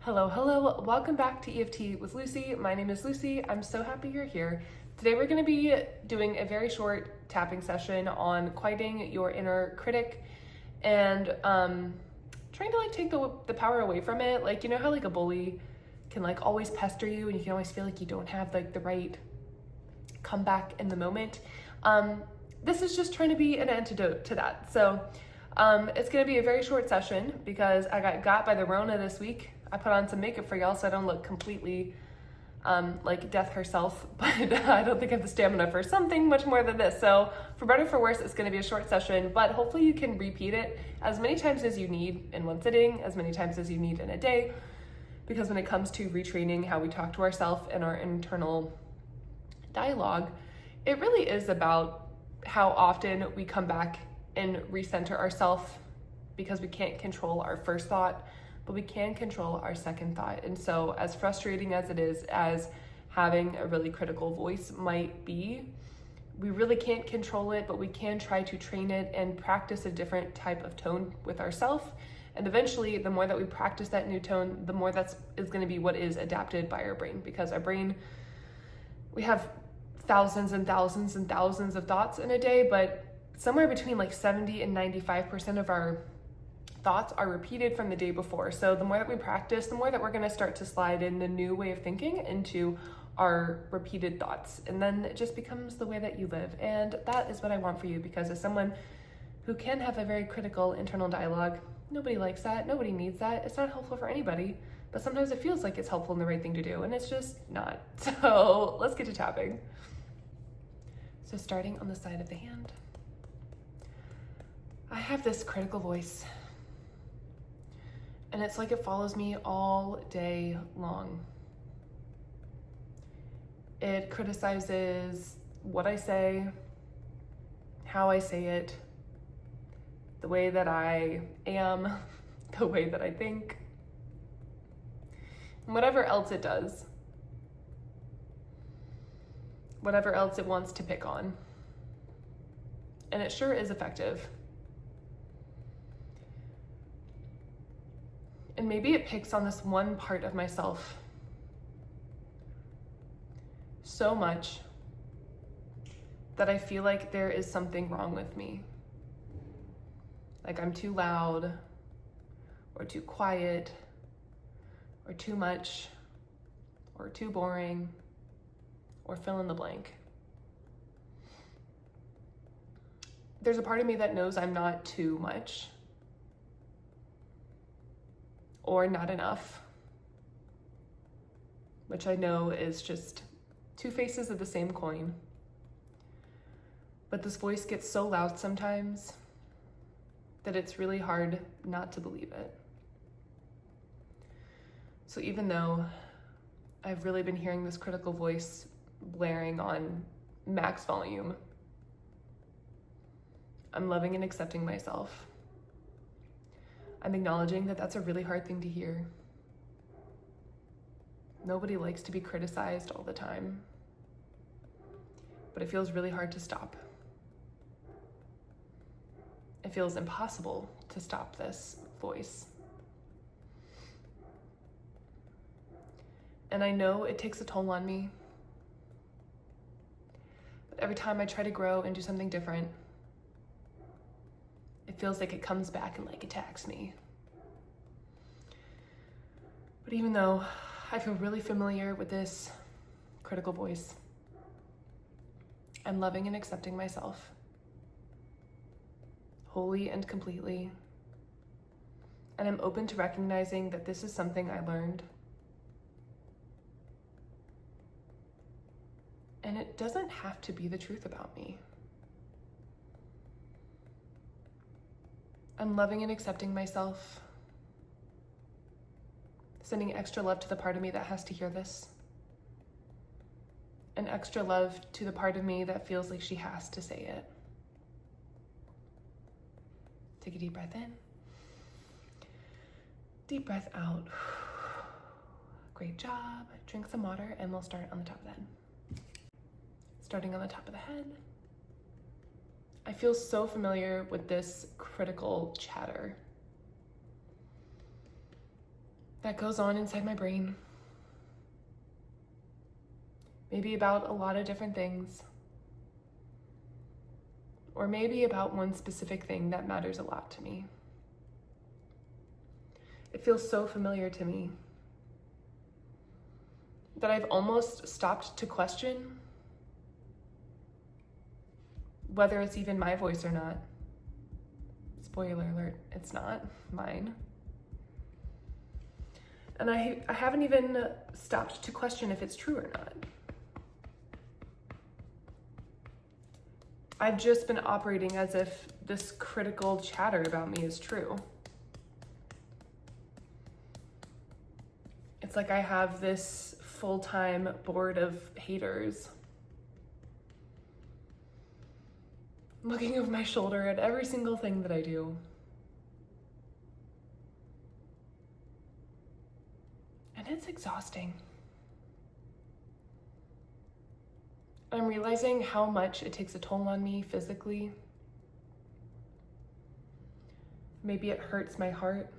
Hello. Welcome back to EFT with Lucy. My name is Lucy. I'm so happy you're here. Today we're going to be doing a very short tapping session on quieting your inner critic and trying to take the power away from it. You know how a bully can always pester you and you can always feel like you don't have the right comeback in the moment. This is just trying to be an antidote to that. So it's going to be a very short session because I got by the Rona this week. I put on some makeup for y'all so I don't look completely like death herself, but I don't think I have the stamina for something much more than this. So for better or for worse, it's going to be a short session, but hopefully you can repeat it as many times as you need in one sitting, as many times as you need in a day, because when it comes to retraining how we talk to ourselves and our internal dialogue, it really is about how often we come back and recenter ourselves, because we can't control our first thought, but we can control our second thought. And so as frustrating as it is, as having a really critical voice might be, we really can't control it, but we can try to train it and practice a different type of tone with ourselves. And eventually, the more that we practice that new tone, the more that is going to be what is adapted by our brain, because our brain, we have thousands and thousands and thousands of thoughts in a day, but somewhere between 70 and 95% of our thoughts are repeated from the day before. So the more that we practice, the more that we're going to start to slide in the new way of thinking into our repeated thoughts. And then it just becomes the way that you live. And that is what I want for you, because as someone who can have a very critical internal dialogue, nobody likes that. Nobody needs that. It's not helpful for anybody, but sometimes it feels like it's helpful and the right thing to do, and it's just not. So let's get to tapping. So starting on the side of the hand, I have this critical voice. And it's like it follows me all day long. It criticizes what I say, how I say it, the way that I am, the way that I think, and whatever else it does, whatever else it wants to pick on. And it sure is effective. And maybe it picks on this one part of myself so much that I feel like there is something wrong with me. Like I'm too loud, or too quiet, or too much, or too boring, or fill in the blank. There's a part of me that knows I'm not too much, or not enough, which I know is just two faces of the same coin. But this voice gets so loud sometimes that it's really hard not to believe it. So even though I've really been hearing this critical voice blaring on max volume, I'm loving and accepting myself. I'm acknowledging that that's a really hard thing to hear. Nobody likes to be criticized all the time, but it feels really hard to stop. It feels impossible to stop this voice. And I know it takes a toll on me, but every time I try to grow and do something different, it feels like it comes back and attacks me. But even though I feel really familiar with this critical voice, I'm loving and accepting myself wholly and completely. And I'm open to recognizing that this is something I learned. And it doesn't have to be the truth about me. I'm loving and accepting myself, sending extra love to the part of me that has to hear this, and extra love to the part of me that feels like she has to say it. Take a deep breath in, deep breath out. Great job. Drink some water and we'll start on the top of the head. Starting on the top of the head, I feel so familiar with this critical chatter. that goes on inside my brain. Maybe about a lot of different things. Or maybe about one specific thing that matters a lot to me. It feels so familiar to me that I've almost stopped to question whether it's even my voice or not. Spoiler alert, it's not mine. And I haven't even stopped to question if it's true or not. I've just been operating as if this critical chatter about me is true. It's like I have this full-time board of haters looking over my shoulder at every single thing that I do. And it's exhausting. I'm realizing how much it takes a toll on me physically. Maybe it hurts my heart.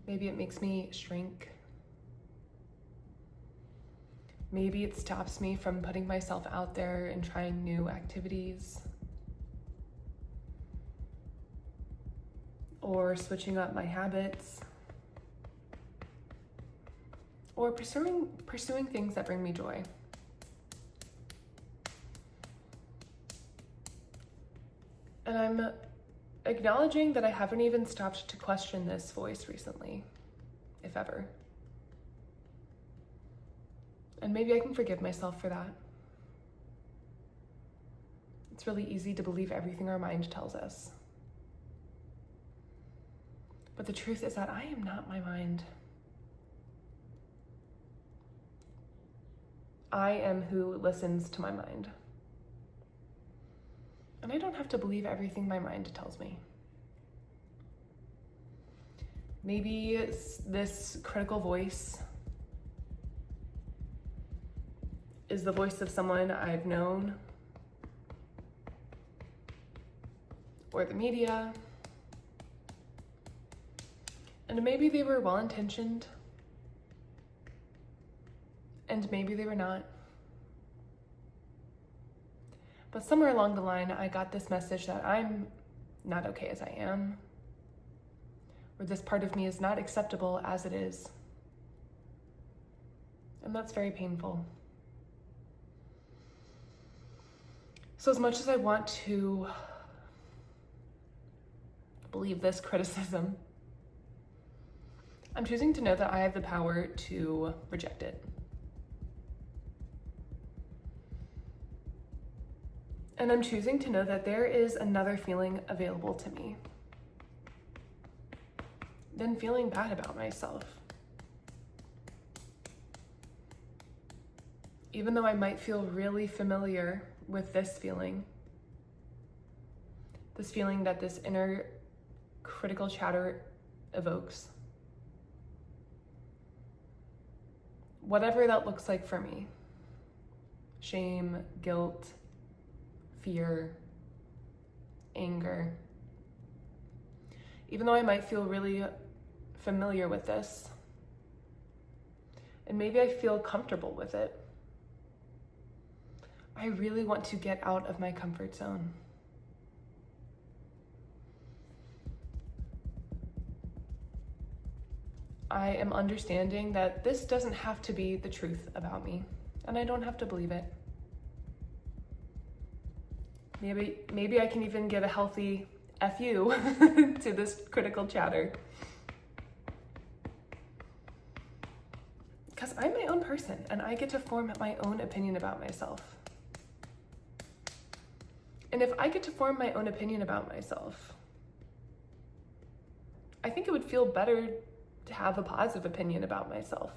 Maybe it makes me shrink. Maybe it stops me from putting myself out there and trying new activities. Or switching up my habits. Or pursuing things that bring me joy. And I'm acknowledging that I haven't even stopped to question this voice recently, if ever. And maybe I can forgive myself for that. It's really easy to believe everything our mind tells us. But the truth is that I am not my mind. I am who listens to my mind. And I don't have to believe everything my mind tells me. Maybe this critical voice is the voice of someone I've known, or the media, and maybe they were well-intentioned, and maybe they were not. But somewhere along the line, I got this message that I'm not okay as I am, or this part of me is not acceptable as it is. And that's very painful. So as much as I want to believe this criticism, I'm choosing to know that I have the power to reject it. And I'm choosing to know that there is another feeling available to me than feeling bad about myself. Even though I might feel really familiar with this feeling that this inner critical chatter evokes. Whatever that looks like for me. Shame, guilt, fear, anger. Even though I might feel really familiar with this, and maybe I feel comfortable with it, I really want to get out of my comfort zone. I am understanding that this doesn't have to be the truth about me, and I don't have to believe it. Maybe I can even give a healthy F you to this critical chatter. Because I'm my own person, and I get to form my own opinion about myself. And if I get to form my own opinion about myself, I think it would feel better to have a positive opinion about myself.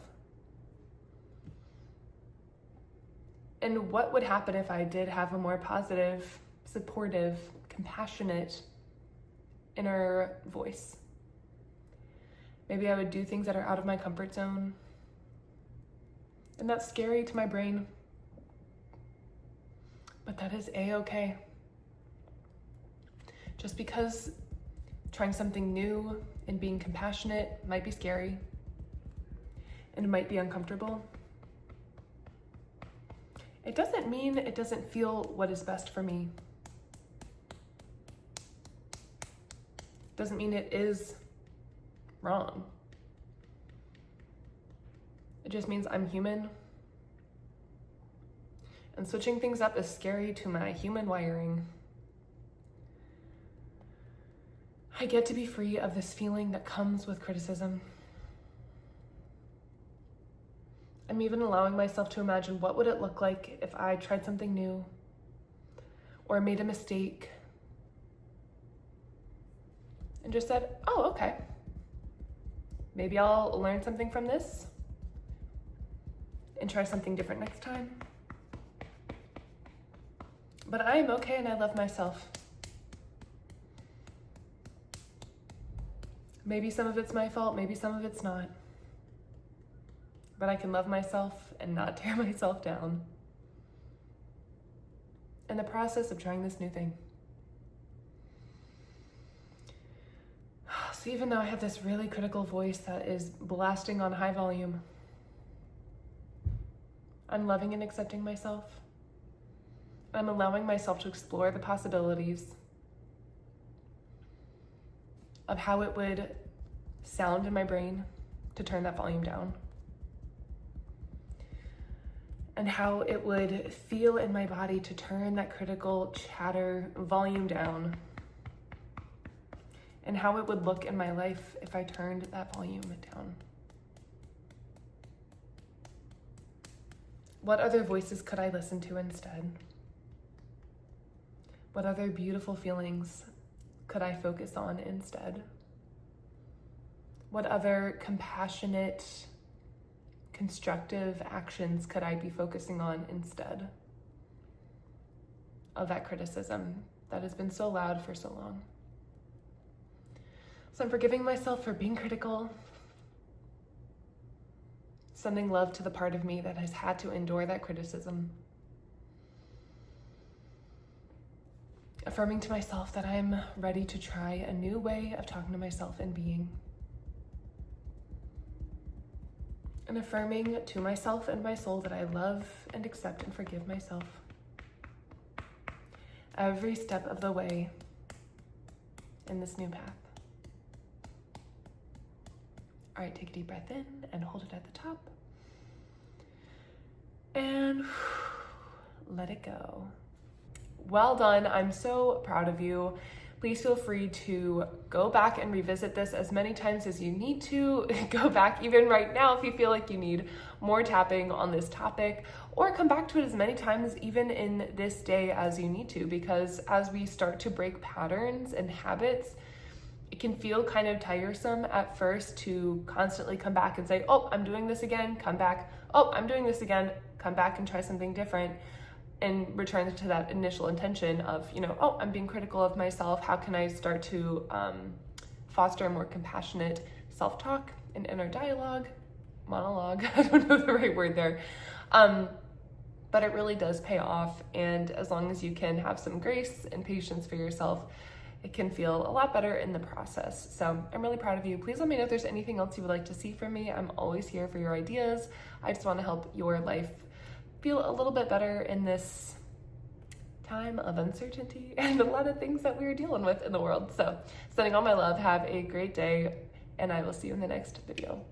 And what would happen if I did have a more positive, supportive, compassionate inner voice? Maybe I would do things that are out of my comfort zone. And that's scary to my brain. But that is a-okay. Just because trying something new and being compassionate might be scary and it might be uncomfortable. It doesn't mean it doesn't feel what is best for me. Doesn't mean it is wrong. It just means I'm human. And switching things up is scary to my human wiring. I get to be free of this feeling that comes with criticism. I'm even allowing myself to imagine what would it look like if I tried something new or made a mistake and just said, oh, okay, maybe I'll learn something from this and try something different next time. But I am okay and I love myself. Maybe some of it's my fault, maybe some of it's not. But I can love myself and not tear myself down in the process of trying this new thing. So even though I have this really critical voice that is blasting on high volume, I'm loving and accepting myself. I'm allowing myself to explore the possibilities of how it would sound in my brain to turn that volume down, and how it would feel in my body to turn that critical chatter volume down, and how it would look in my life if I turned that volume down. What other voices could I listen to instead? What other beautiful feelings could I focus on instead? What other compassionate, constructive actions could I be focusing on instead of that criticism that has been so loud for so long? So I'm forgiving myself for being critical, sending love to the part of me that has had to endure that criticism, affirming to myself that I'm ready to try a new way of talking to myself and being. And affirming to myself and my soul that I love and accept and forgive myself every step of the way in this new path. All right, take a deep breath in and hold it at the top. And let it go. Well done. I'm so proud of you. Please feel free to go back and revisit this as many times as you need to. Go back even right now if you feel like you need more tapping on this topic, or come back to it as many times even in this day as you need to, because as we start to break patterns and habits, it can feel kind of tiresome at first to constantly come back and say, oh, I'm doing this again, come back. Oh, I'm doing this again, come back and try something different, and return to that initial intention of, oh, I'm being critical of myself. How can I start to foster a more compassionate self-talk and inner monologue? I don't know the right word there. But it really does pay off. And as long as you can have some grace and patience for yourself, it can feel a lot better in the process. So I'm really proud of you. Please let me know if there's anything else you would like to see from me. I'm always here for your ideas. I just want to help your life feel a little bit better in this time of uncertainty and a lot of things that we're dealing with in the world. So sending all my love. Have a great day, and I will see you in the next video.